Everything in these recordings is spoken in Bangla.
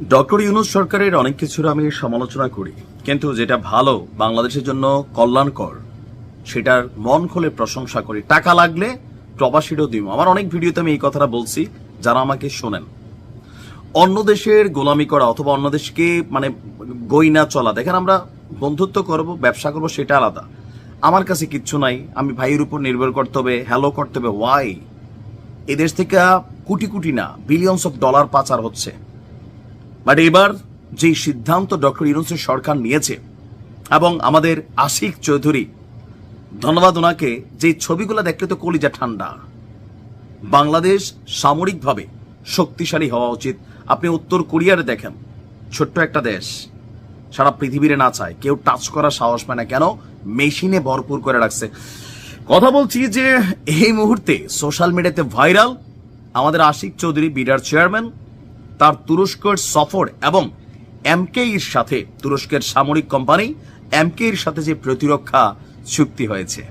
ডক্টর ইউনূস সরকারের অনেক কিছুর আমি সমালোচনা করি, কিন্তু যেটা ভালো বাংলাদেশের জন্য কল্যাণকর সেটার মন খুলে প্রশংসা করি। টাকা লাগলে প্রবাসীরও দিব। আমার অনেক ভিডিওতে আমি এই কথাটা বলছি, যারা আমাকে শোনেন। অন্য দেশের গোলামি করা অথবা অন্য দেশকে গইনা চলা, দেখেন আমরা বন্ধুত্ব করব, ব্যবসা করব, সেটা আলাদা। আমার কাছে কিচ্ছু নাই, আমি ভাইয়ের উপর নির্ভর করতে হবে, হ্যালো করতে হবে। ওয়াই? এদেশ থেকে কোটি কোটি না বিলিয়নস অফ ডলার পাচার হচ্ছে। বাট এবার যে সিদ্ধান্ত ডক্টর ইউনূসের সরকার নিয়েছে এবং আমাদের আশিক চৌধুরী, ধন্যবাদ ওনাকে, যে ছবিগুলো দেখলে তো কলিজা ঠান্ডা। বাংলাদেশ সামরিকভাবে শক্তিশালী হওয়া উচিত। আপনি উত্তর কোরিয়ারে দেখেন, ছোট্ট একটা দেশ, সারা পৃথিবীরে না চায়, কেউ টাচ করার সাহস পায় না। কেন? মেশিনে ভরপুর করে রাখছে। কথা বলছি যে এই মুহূর্তে সোশ্যাল মিডিয়াতে ভাইরাল আমাদের আশিক চৌধুরী, বিডার চেয়ারম্যান, তার তুরস্কের সফর এবং এমকেইর সাথে, তুরস্কের সামরিক কোম্পানি এমকেইর সাথে যে প্রতিরক্ষা চুক্তি হয়েছে।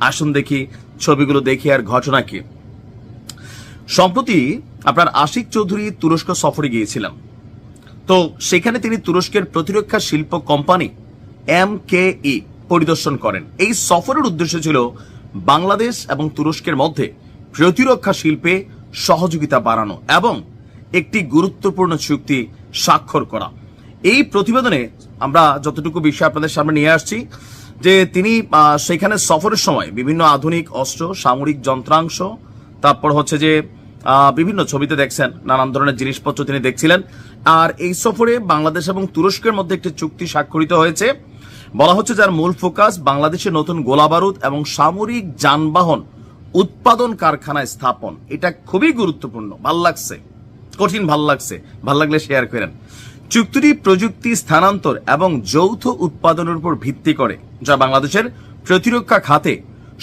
আসুন দেখি ছবিগুলো, দেখি আর ঘটনা কি। সম্প্রতি আপনার আশিক চৌধুরী তুরস্ক সফরে গিয়েছিলেন, তো সেখানে তিনি তুরস্কের প্রতিরক্ষা শিল্প কোম্পানি এমকেই পরিদর্শন করেন। এই সফরের উদ্দেশ্য ছিল বাংলাদেশ এবং তুরস্কের মধ্যে প্রতিরক্ষা শিল্পে সহযোগিতা বাড়ানো এবং একটি গুরুত্বপূর্ণ চুক্তি স্বাক্ষর করা। এই প্রতিবেদনে আমরা যতটুকু বিষয় আপনাদের সামনে নিয়ে আসছি, যে তিনি সেখানে সফরের সময় বিভিন্ন আধুনিক অস্ত্র, সামরিক যন্ত্রাংশ, তারপর হচ্ছে যে বিভিন্ন ছবিতে দেখছেন নানান ধরনের জিনিসপত্র তিনি দেখছিলেন। আর এই সফরে বাংলাদেশ এবং তুরস্কের মধ্যে একটি চুক্তি স্বাক্ষরিত হয়েছে। বলা হচ্ছে যার মূল ফোকাস বাংলাদেশে নতুন গোলাবারুদ এবং সামরিক যানবাহন উৎপাদন কারখানা স্থাপন। এটা খুবই গুরুত্বপূর্ণ। ভাল লাগছে, কঠিন ভাল লাগছে, ভাল লাগলে শেয়ার করেন। চুক্তিটি প্রযুক্তি স্থানান্তর এবং যৌথ উৎপাদনের উপর ভিত্তি করে, যা বাংলাদেশের প্রতিরক্ষা খাতে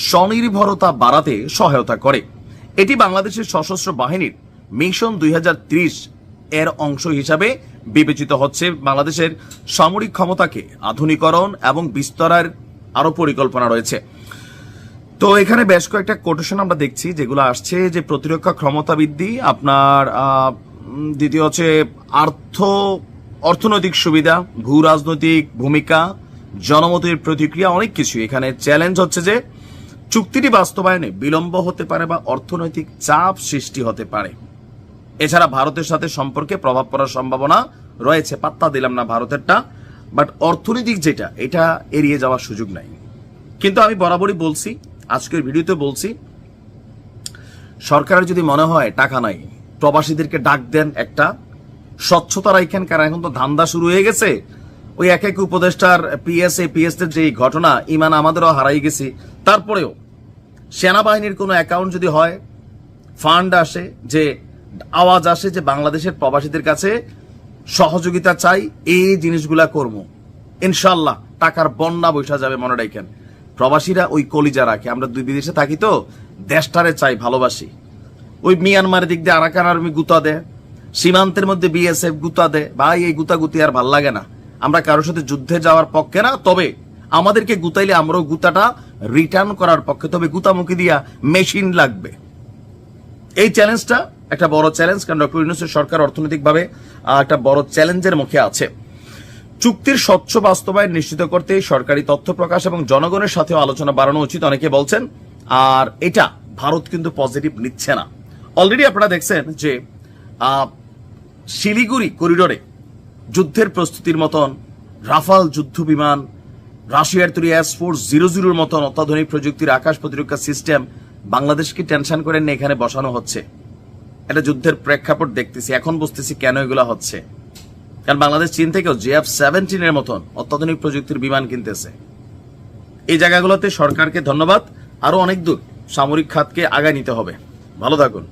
স্বনির্ভরতা বাড়াতে সহায়তা করে। এটি বাংলাদেশের সশস্ত্র বাহিনীর মিশন 2030 এর অংশ হিসাবে বিবেচিত হচ্ছে। বাংলাদেশের সামরিক ক্ষমতাকে আধুনিকরণ এবং বিস্তারের আরো পরিকল্পনা রয়েছে। তো এখানে বেশ কয়েকটা কোটেশন আমরা দেখছি যেগুলো আসছে, যে প্রতিরক্ষা ক্ষমতা বৃদ্ধি, আপনার দ্বিতীয় হচ্ছে অর্থনৈতিক সুবিধা, ভূ রাজনৈতিক ভূমিকা, জনমতের প্রতিক্রিয়া, অনেক কিছু। এখানে চ্যালেঞ্জ হচ্ছে যে চুক্তিটি বাস্তবায়নে বিলম্ব হতে পারে বা অর্থনৈতিক চাপ সৃষ্টি হতে পারে। এছাড়া ভারতের সাথে সম্পর্কে প্রভাব পড়ার সম্ভাবনা রয়েছে। পাত্তা দিলাম না ভারতেরটা, বাট অর্থনৈতিক যেটা, এটা এড়িয়ে যাওয়ার সুযোগ নাই। কিন্তু আমি বরাবরই বলছি, আজকের ভিডিওতে বলছি, সরকারের যদি মনে হয় টাকা নাই, প্রবাসীদেরকে ডাক দেন, একটা স্বচ্ছতা রাখেন। কারণ এখন তো ধান্দা শুরু হয়ে গেছে। ওই এক এক উপদেষ্টার পিএসএর যে ঘটনা, ইমান আমাদেরও হারাই গেছি। তারপরেও সেনাবাহিনীর কোনো অ্যাকাউন্ট যদি হয়, ফান্ড আসে, যে আওয়াজ আসে যে বাংলাদেশের প্রবাসীদের কাছে সহযোগিতা চাই, এই জিনিসগুলা করবো, ইনশাল্লাহ টাকার বন্যা বৈশা যাবে। মনে রাখেন, প্রবাসীরা ওই কলিজা রাখে। আমরা দুই বিদেশে থাকি তো দেশটারে চাই, ভালোবাসি। ওই মিয়ানমারের দিক দিয়ে আরাকান আর্মি গুতা দেয়, সীমান্তের মধ্যে বিএসএফ গুতা দেয়। ভাই, এই গুতাগুতি আর ভাল লাগে না। আমরা কারোর সাথে যুদ্ধে যাওয়ার পক্ষে না, তবে আমাদেরকে গুতাইলে আমরাও গুতাটা রিটার্ন করার পক্ষে। তবে গুতামুখী দিয়া মেশিন লাগবে। এই চ্যালেঞ্জটা একটা বড় চ্যালেঞ্জ, কারণ ডক্টর ইউনূসের সরকার অর্থনৈতিকভাবে একটা বড় চ্যালেঞ্জের মুখে আছে। চুক্তির স্বচ্ছ বাস্তবায়ন নিশ্চিত করতে সরকারি তথ্য প্রকাশ এবং জনগণের সাথেও আলোচনা বাড়ানো উচিত, অনেকে বলছেন। আর এটা ভারত কিন্তু পজিটিভ নিচ্ছে না। অলরেডি আপনারা দেখছেন যে শিলিগুড়ি করিডোরে যুদ্ধের প্রস্তুতির মতন রাফাল যুদ্ধ বিমান, রাশিয়ার তৈরি S-400 000 মতন অত্যাধুনিক প্রযুক্তির আকাশ প্রতিরক্ষা সিস্টেম বাংলাদেশকে টেনশন করে নিয়ে এখানে বসানো হচ্ছে। এটা যুদ্ধের প্রেক্ষাপট দেখতেছি, এখন বুঝতেছি কেন এগুলো হচ্ছে। কারণ বাংলাদেশ চীন থেকেও JF-17 এর মতন অত্যাধুনিক প্রযুক্তির বিমান কিনতেছে। এই জায়গাগুলোতে সরকারকে ধন্যবাদ। আরো অনেক দূর সামরিক খাতকে আগায় নিতে হবে। ভালো থাকুন।